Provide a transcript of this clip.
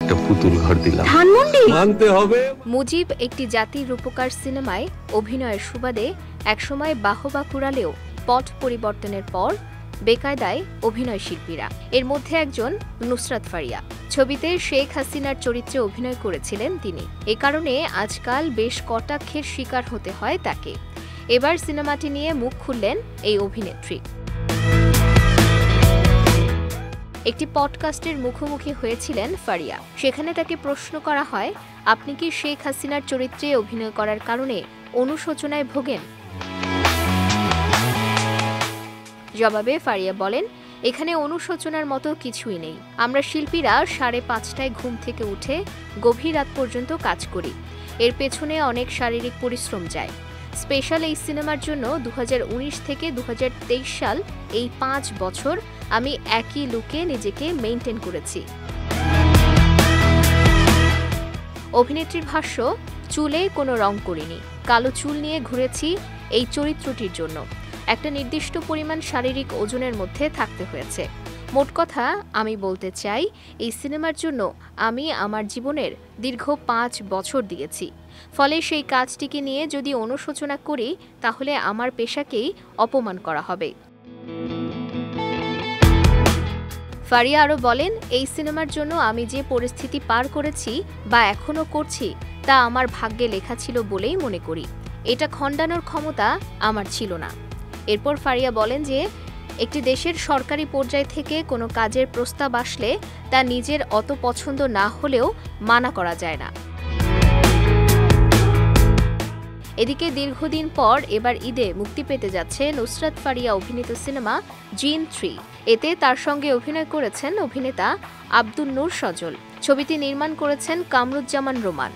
একটা পুতুল ঘর দিলাম। ধানমন্ডি মানতে হবে। মুজিব একটি জাতির রূপকার সিনেমায় অভিনয়ের সুবাদে একসময় বাহবা কুড়ালেও পট পরিবর্তনের পর বেকায়দায় অভিনয় শিল্পীরা। এর মধ্যে একজন নুসরাত ফারিয়া। ছবিতে শেখ হাসিনার চরিত্রে অভিনয় করেছিলেন তিনি। এ কারণে আজকাল বেশ কটাক্ষের শিকার হতে হয় তাকে। এবার সিনেমাটি নিয়ে মুখ খুললেন এই অভিনেত্রী। একটি পডকাস্টের মুখোমুখি হয়েছিলেন ফারিয়া। সেখানে তাকে প্রশ্ন করা হয়, আপনি কি শেখ হাসিনার চরিত্রে অভিনয় করার কারণে অনুশোচনায় ভোগেন? জবাবে ফারিয়া বলেন, এখানে অনুশোচনার মতো কিছুই নেই। আমরা শিল্পীরা 5:30টায় ঘুম থেকে উঠে গভীর রাত পর্যন্ত কাজ করি। এর পেছনে অনেক শারীরিক পরিশ্রম যায়। স্পেশাল এই সিনেমার জন্য 2019 থেকে 2023 সাল এই 5 বছর আমি একই লুকে নিজেকে মেইনটেইন করেছি। অভিনেত্রীর ভাষ্য, চুলে কোনো রং করিনি, কালো চুল নিয়ে ঘুরেছি এই চরিত্রটির জন্য। একটা নির্দিষ্ট পরিমাণ শারীরিক ওজনের মধ্যে থাকতে হয়েছে। মোট কথা আমি বলতে চাই, এই সিনেমার জন্য আমি আমার জীবনের দীর্ঘ 5 বছর দিয়েছি। ফলে সেই কাজটিকে নিয়ে যদি অনুশোচনা করি তাহলে আমার পেশাকেই অপমান করা হবে। ফারিয়া আরও বলেন, এই সিনেমার জন্য আমি যে পরিস্থিতি পার করেছি বা এখনও করছি তা আমার ভাগ্যে লেখা ছিল বলেই মনে করি। এটা খণ্ডানোর ক্ষমতা আমার ছিল না। এরপর ফারিয়া বলেন যে একটি দেশের সরকারি পর্যায় থেকে কোনো কাজের প্রস্তাব আসলে তা নিজের অত পছন্দ না হলেও মানা করা যায় না। এদিকে দীর্ঘদিন পর এবার ঈদে মুক্তি পেতে যাচ্ছে নুসরাত ফারিয়া অভিনীত সিনেমা জিন 3। এতে তার সঙ্গে অভিনয় করেছেন অভিনেতা আব্দুন নূর সজল। ছবিটি নির্মাণ করেছেন কামরুজ্জামান রোমান।